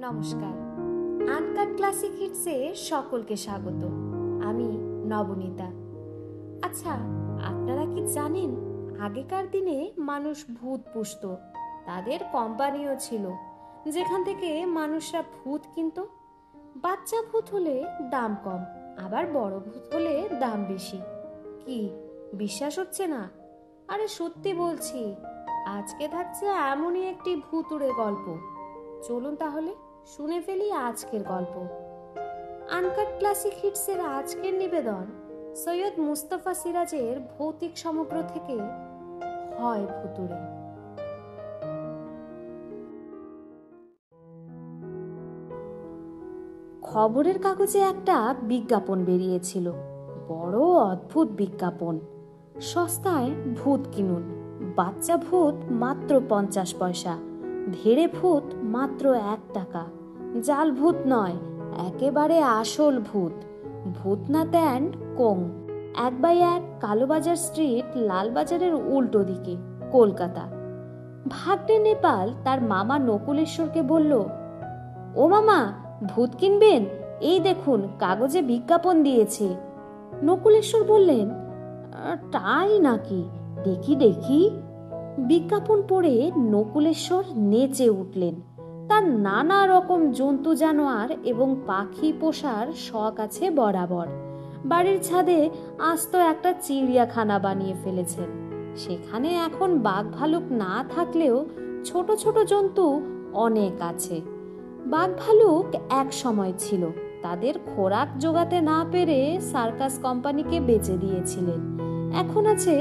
নমস্কার, uncut classic হিটসে সকলকে স্বাগত। আমি নবনীতা। আচ্ছা, আপনারা কি জানেন আগেকার দিনে মানুষ ভূত পুষত, তাদের কোম্পানিও ছিল যেখান থেকে মানুষরা ভূত কিনত। বাচ্চা ভূত হলে দাম কম, আবার বড় ভূত হলে দাম বেশি। কি বিশ্বাস হচ্ছে না? আরে সত্যি বলছি, আজকে থাকছে এমনই একটি ভূতুড়ে গল্প। চলুন তাহলে শুনে ফেলি আজকের গল্প। আনকাট ক্লাসিক হিটসের আজকের নিবেদন সৈয়দ মুস্তাফা সিরাজের ভৌতিক সমগ্র থেকে হয় ভুতুড়ে। খবরের কাগজে একটা বিজ্ঞাপন বেরিয়েছিল, বড় অদ্ভুত বিজ্ঞাপন। সস্তায় ভূত কিনুন, বাচ্চা ভূত মাত্র 50 পয়সা, ধেড়ে ভূত মাত্র 1 টাকা। জাল ভূত নয়, একেবারে আসল ভূত। ভূতনাথ অ্যান্ড কোং, 1/1 কালোবাজার স্ট্রিট, লালবাজারের উল্টো দিকে, কলকাতা। ভাগ্নে নেপাল তার মামা নকুলেশ্বরকে বলল, ও মামা, ভূত কিনবেন? এই দেখুন কাগজে বিজ্ঞাপন দিয়েছে। নকুলেশ্বর বললেন, তাই নাকি, দেখি দেখি। বিজ্ঞাপন পড়ে নকুলেশ্বর নেচে উঠলেন। তার নানা রকম জন্তু জানোয়ার এবং পাখি পোষার শখ আছে বরাবর। বাড়ির ছাদে আস্ত একটা চিড়িয়াখানা বানিয়ে ফেলেছেন। সেখানে এখন বাঘ ভালুক না থাকলেও ছোট ছোট জন্তু অনেক আছে। বাঘ ভালুক এক সময় ছিল, তাদের খোরাক জোগাতে না পেরে সার্কাস কোম্পানিকে বেচে দিয়েছিলেন। এখন আছে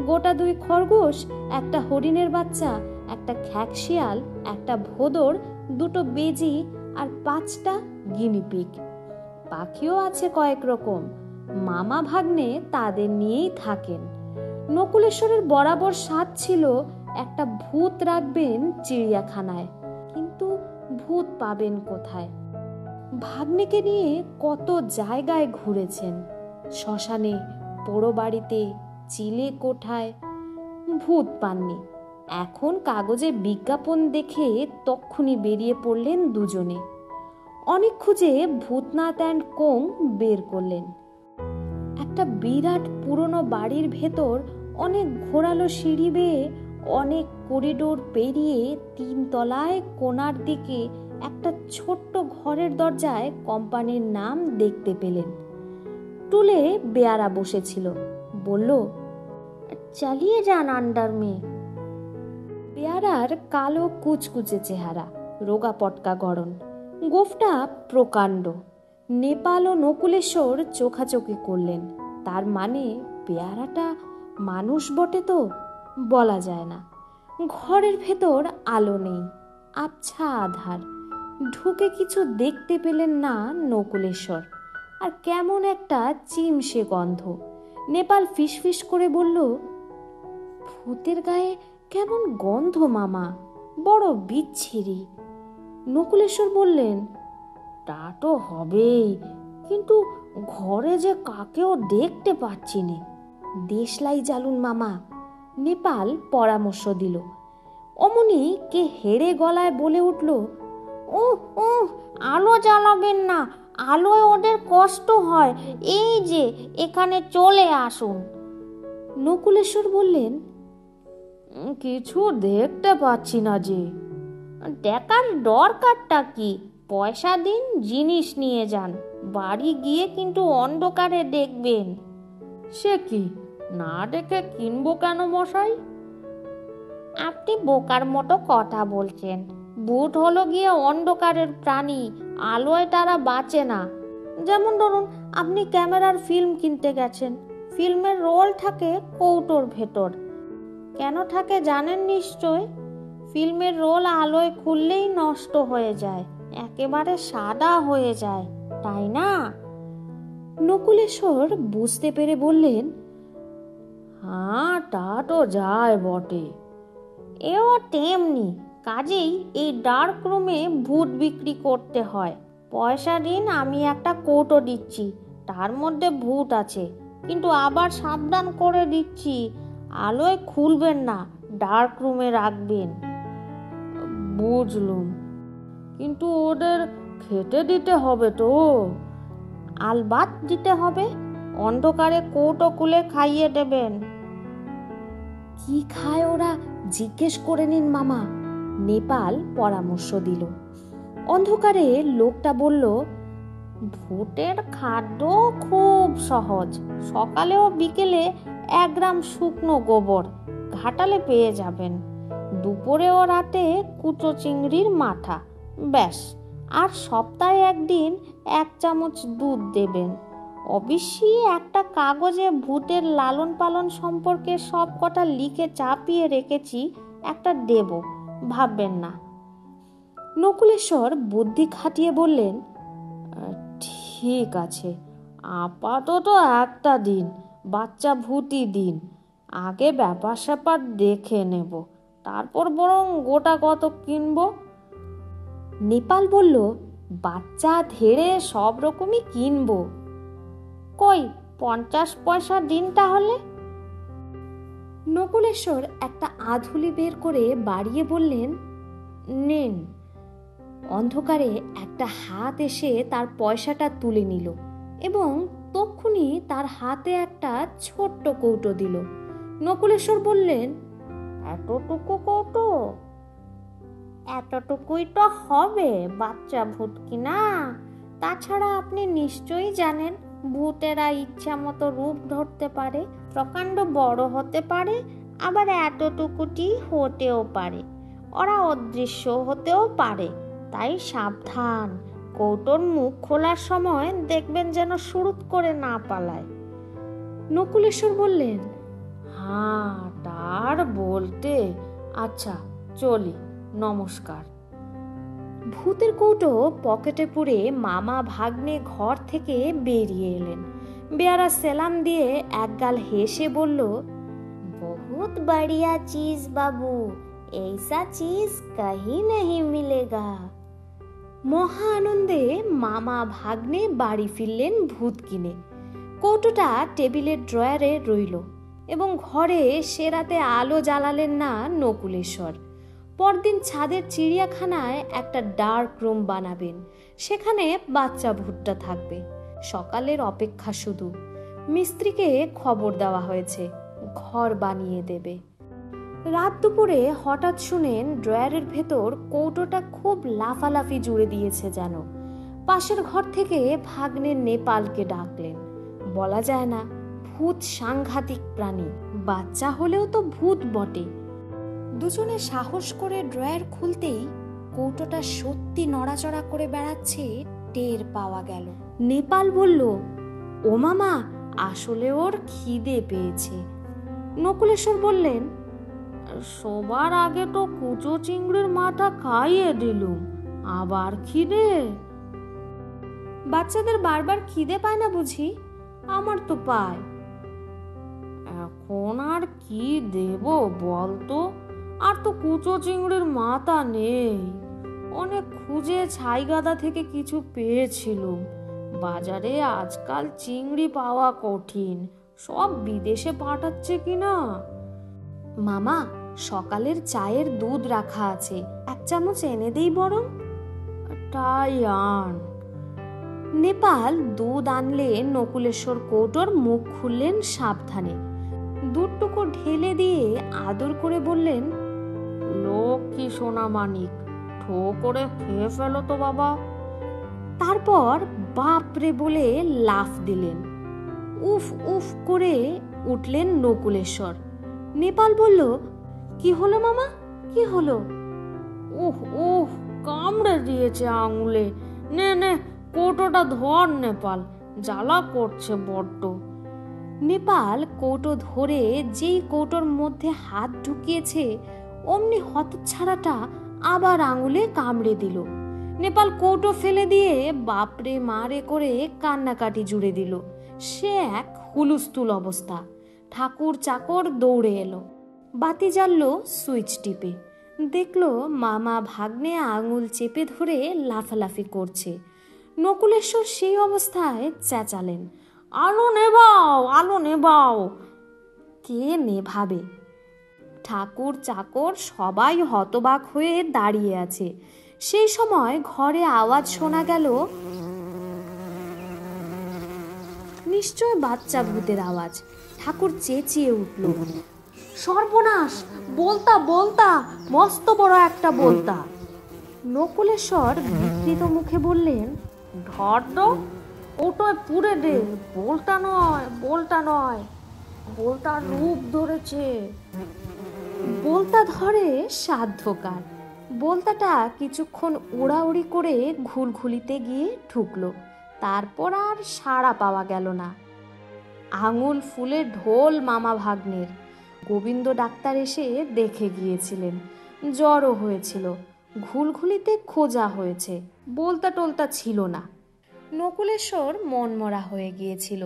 গোটা 2 খরগোশ, একটা হরিণের বাচ্চা, একটা খ্যাকশিয়াল, একটা ভোদর, 2টো বেজি আর 5টা গিনিপিগ। পাখিও আছে কয়েক রকম। মামা ভাগ্নে তাদের নিয়েই থাকেন। নকুলেশ্বরের বরাবর সাধ ছিল একটা ভূত রাখবেন চিড়িয়াখানায়, কিন্তু ভূত পাবেন কোথায়? ভাগ্নেকে নিয়ে কত জায়গায় ঘুরেছেন, শ্মশানে, পোড়ো বাড়িতে, চিলে কোঠায়, ভূত পাননি। এখন কাগজে বিজ্ঞাপন দেখে তক্ষুনি বেরিয়ে পড়লেন দুজনে। অনেক খুঁজে ভূতনাথ অ্যান্ড কোং বের করলেন। একটা বিরাট পুরনো বাড়ির ভেতর অনেক ঘোরালো সিঁড়ি বেয়ে, অনেক করিডোর পেরিয়ে 3 তলায় কোণার দিকে একটা ছোট্ট ঘরের দরজায় কোম্পানির নাম দেখতে পেলেন। টুলে বেয়ারা বসেছিল, বলল, চালিয়ে যান আন্ডার মে। বেয়ারার কালো কুচকুচে চেহারা, রোগা পটকা গড়ন, গোফটা প্রকাণ্ড। নেপাল ও নকুলেশ্বর চোখাচোখি করলেন। তার মানে বেয়ারাটা মানুষ বটে তো? বলা যায় না। ঘরের ভেতর আলো নেই, আবছা আধার। ঢুকে কিছু দেখতে পেলেন না নকুলেশ্বর। আর কেমন একটা চিমসে গন্ধ। নেপাল ফিসফিস করে বলল, ভূতের গায়ে কেমন গন্ধ মামা, বড় বিচ্ছিরি। নকুলেশ্বর বললেন, তা তো হবেই, কিন্তু ঘরে যে কাকেও দেখতে পাচ্ছি নে। দেশলাই জ্বালুন মামা, নেপাল পরামর্শ দিল। অমনি কে হেড়ে গলায় বলে উঠল, ও ও আলো জ্বালাবেন না, আলোয় ওদের কষ্ট হয়, এই যে এখানে চলে আসুন। নকুলেশ্বর বললেন, কিছু দেখতে পাচ্ছি না যে। দেখার দরকারটা কি? পয়সা দিন, জিনিস নিয়ে যান, বাড়ি গিয়ে কিন্তু অন্ধকারে দেখবেন। সে কি, না দেখে কিনবো কেন মশাই? আপনি বোকার মতো কথা বলছেন। ভূত হলো গিয়ে অন্ধকারের প্রাণী, আলোয় তারা বাঁচে না। যেমন ধরুন, আপনি ক্যামেরার ফিল্ম কিনতে গেছেন, ফিল্মের রোল থাকে কৌটোর ভেতর। কেন থাকে জানেন নিশ্চয়? ফিল্মের রোল আলোয় খুললেই নষ্ট হয়ে যায়, একেবারে সাদা হয়ে যায়, তাই না? নকুলেশ্বর বুঝতে পেরে বললেন, হ্যাঁ তা তো যায় বটে। এও তেমনি, কাজেই এই ডার্ক রুমে ভূত বিক্রি করতে হয়। পয়সা দিন, আমি একটা কৌটো দিচ্ছি, তার মধ্যে ভূত আছে, কিন্তু আবার সাবধান করে দিচ্ছি, আলোয় খুলবেন না, ডার্ক রুমে রাখবেন। বুঝলুম, কিন্তু ওদের খেতে দিতে হবে তো? আলবাত দিতে হবে, অন্ধকারে কৌটো খুলে খাইয়ে দেবেন। কি খায় ওরা জিজ্ঞেস করে নিন মামা, নেপাল পরামর্শ দিল। অন্ধকারে লোকটা বলল, ভূতের খাদ্য খুব সহজ, সকালে ও বিকেলে 1 গ্রাম শুকনো গোবর ঘাটালে পেয়ে যাবেন। দুপুরে ও রাতে কুচো চিংড়ির মাথা, ব্যাস। আর সপ্তাহে 1 দিন 1 চামচ দুধ দেবেন। অবশ্যই একটা কাগজে ভূতের লালন পালন সম্পর্কে সব কথা লিখে চাপিয়ে রেখেছি, একটা দেব, ভাববেন না। নকুলেশ্বর বুদ্ধি খাটিয়ে বললেন, ঠিক আছে, আপাতত একটা দিন, বাচ্চা ভূতই দিন। আগে ব্যাপার স্যাপার দেখে নেব, তারপর বরং গোটা কত কিনবো। নেপাল বলল, বাচ্চা ধেড়ে সব রকমই কিনবো। কই 50 পয়সা দিন তাহলে। নকুলেশ্বর একটা আধুলি বের করে বাড়িয়ে বললেন, নিন। অন্ধকারে একটা হাত এসে তার পয়সাটা তুলে নিল এবং তক্ষুনি তার হাতে একটা ছোট্ট কৌটো দিল। নকুলেশ্বর বললেন, এতটুকু কৌটো? এতটুকুই তো হবে, বাচ্চা ভূত কিনা। তাছাড়া আপনি নিশ্চয়ই জানেন, ভূতেরা ইচ্ছা মতো রূপ ধরতে পারে, প্রকাণ্ড বড় হতে পারে, আবার এতটুকুটি হতেও পারে। ওরা অদৃশ্য হতেও পারে, তাই সাবধান। কৌটোর মুখ খোলার সময় দেখবেন যেন শুরুত করে না পালায়। নকুলেশ্বর বললেন, হ্যাঁ, তার বলতে। আচ্ছা, চলি, নমস্কার। ভূতের কৌটো পকেটে পুরে মামা ভাগ্নে ঘর থেকে বেরিয়ে এলেন। বেয়ারা সেলাম দিয়ে একগাল হেসে বলল, বহুত বড়িয়া চিজ বাবু, এইসা চিজ কहीं नहीं मिलेगा। মহা আনন্দে মামা ভাগ্নে বাড়ি ফিরলেন ভূত কিনে। কৌটোটা টেবিলের ড্রয়ারে রইল এবং ঘরে সে রাতে আলো জ্বালালেন না নকুলেশ্বর। পরদিন ছাদের চিড়িয়াখানায় একটা ডার্ক রুম বানাবেন, সেখানে বাচ্চা ভূতটা থাকবে। সকালের অপেক্ষা শুধু। মিস্ত্রিকে খবর দেওয়া হয়েছে, ঘর বানিয়ে দেবে। রাত দুপুরে হঠাৎ শুনেন ড্রয়ারের ভেতর কৌটোটা খুব লাফালাফি জুড়ে দিয়েছে যেন। পাশের ঘর থেকে ভাগ্নের নেপালকে ডাকলেন। বলা যায় না, ভূত সাংঘাতিক প্রাণী, বাচ্চা হলেও তো ভূত বটে। দুজনে সাহস করে ড্রয়ার খুলতেই কৌটোটা সত্যি নড়াচড়া করে বেড়াচ্ছে টের পাওয়া গেল। নেপাল বলল, ও মামা, আসলে ওর খিদে পেয়েছে। নকুলেশ্বর বললেন, সবার আগে তো কুচো চিংড়ির মাথা খাইয়ে দিলুম, আবার খিদে? বাচ্চাদের বারবার খিদে পায় না বুঝি? আমার তো পায়। এখন আর কি দেব বলতো? আর তো কুচো চিংড়ির মাথা নেই। অনেক খুঁজে ছাইগাদা থেকে কিছু পেয়েছিলুম। বাজারে আজকাল চিংড়ি পাওয়া কঠিন, সব বিদেশে পাঠাচ্ছে কিনা। মামা, সকালের চায়ের দুধ রাখা আছে, 1 চামচ এনে দেই বরং। তাই আন। নেপাল দুধ আনলে নকুলেশ্বর কৌটোর মুখ খুললেন সাবধানে। দুধটুকু ঢেলে দিয়ে আদর করে বললেন, লক্ষ্মী সোনা মানিক, ঠো করে খেয়ে ফেলো তো বাবা। তারপর বাপরে বলে লাফ দিলেন। উফ উফ করে উঠলেন নকুলেশ্বর। নেপাল বলল, কি হলো মামা, কি হলো? উহ উহ, কামড়ে দিয়েছে আঙুলে। নে নে, কৌটোটা ধর নেপাল, জ্বালা করছে বড্ড। নেপাল কৌটো ধরে যেই কৌটোর মধ্যে হাত ঢুকিয়েছে, অমনি হতচ্ছাড়াটা আবার আঙুলে কামড়ে দিল। নেপাল কৌটো ফেলে দিয়ে বাপরে মারে করে কান্নাকাটি জুড়ে দিল। সে এক হুলুস্থুল অবস্থা। ঠাকুর চাকর দৌড়ে এলো, বাতি জ্বাললো সুইচ টিপে। দেখলো মামা ভাগ্নে আঙুল চেপে ধরে লাফালাফি করছে। নকুলেশ্বর সেই অবস্থায় চেঁচালেন, আলো নেভাও, আলো নেভাও। কে নেভাবে? ঠাকুর চাকর সবাই হতবাক হয়ে দাঁড়িয়ে আছে। সেই সময় ঘরে আওয়াজ শোনা গেল, নিশ্চয় বাচ্চা ভূতের আওয়াজ। ঠাকুর চেঁচিয়ে উঠল, সর্বনাশ, বলতা বলতা, মস্ত বড় একটা বলতা। নকুলেশ্বর বিকৃত মুখে বললেন, ধর তো, ওটায় পুড়ে দে, বলটা নয়, বলটা নয়, বলটার রূপ ধরেছে। বলতা ধরে সাধ্যকার। বলতাটা কিছুক্ষণ উড়াউড়ি করে ঘুলঘুলিতে গিয়ে ঢুকলো, তারপর আর সাড়া পাওয়া গেল না। আঙুল ফুলে ঢোল মামা ভাগ্নের। গোবিন্দ ডাক্তার এসে দেখে গিয়েছিলেন, জ্বরও হয়েছিল, ঘুলঘুলিতে খোঁজা হয়েছে, বলতা টলতা ছিল না। নকুলেশ্বর মনমরা হয়ে গিয়েছিল।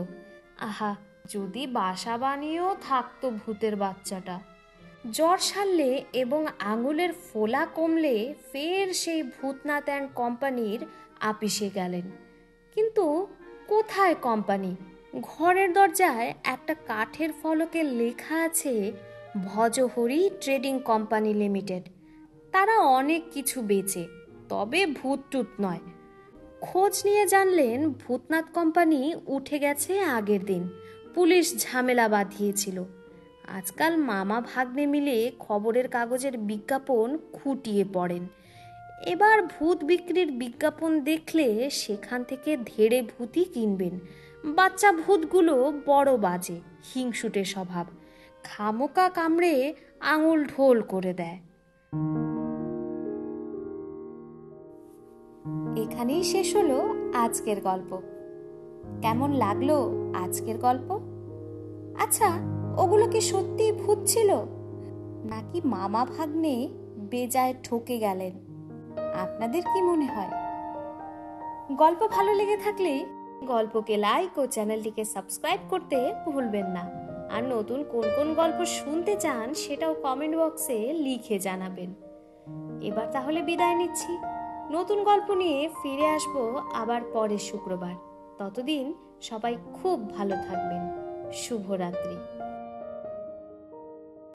আহা, যদি বাসা বানিয়েও থাকতো ভূতের বাচ্চাটা। জ্বর সারলে এবং আঙুলের ফোলা কমলে ফের সেই ভূতনাথ অ্যান্ড কোম্পানির আপিসে গেলেন। কিন্তু কোথায় কোম্পানি? ঘরের দরজায় একটা কাঠের ফলকে লেখা আছে ভজহরি ট্রেডিং কোম্পানি লিমিটেড। তারা অনেক কিছু বেচে, তবে ভূত টুত নয়। খোঁজ নিয়ে জানলেন ভূতনাথ কোম্পানি উঠে গেছে আগের দিন, পুলিশ ঝামেলা বাঁধিয়েছিল। আজকাল মামা ভাগ্নে মিলে খবরের কাগজের বিজ্ঞাপন খুঁটিয়ে পড়েন। এবার ভূত বিক্রির বিজ্ঞাপন দেখলে সেখান থেকে ধেড়ে ভূতই কিনবেন। বাচ্চা ভূতগুলো বড় বাজে, হিংসুটে স্বভাব, খামোকা কামড়ে আঙুল ঢোল করে দেয়। এখানেই শেষ হলো আজকের গল্প। কেমন লাগলো আজকের গল্প? আচ্ছা, ওগুলো কি সত্যি ভূত ছিল, নাকি মামা ভাগ্নে বেজায় ঠকে গেলেন? আপনাদের কি মনে হয়? গল্প ভালো লেগে থাকলে গল্পকে লাইক ও চ্যানেলটিকে সাবস্ক্রাইব করতে ভুলবেন না। আর নতুন কোন কোন গল্প শুনতে চান সেটাও কমেন্ট বক্সে লিখে জানাবেন। এবার তাহলে বিদায় নিচ্ছি। নতুন গল্প নিয়ে ফিরে আসবো আবার পরের শুক্রবার। ততদিন সবাই খুব ভালো থাকবেন। শুভরাত্রি।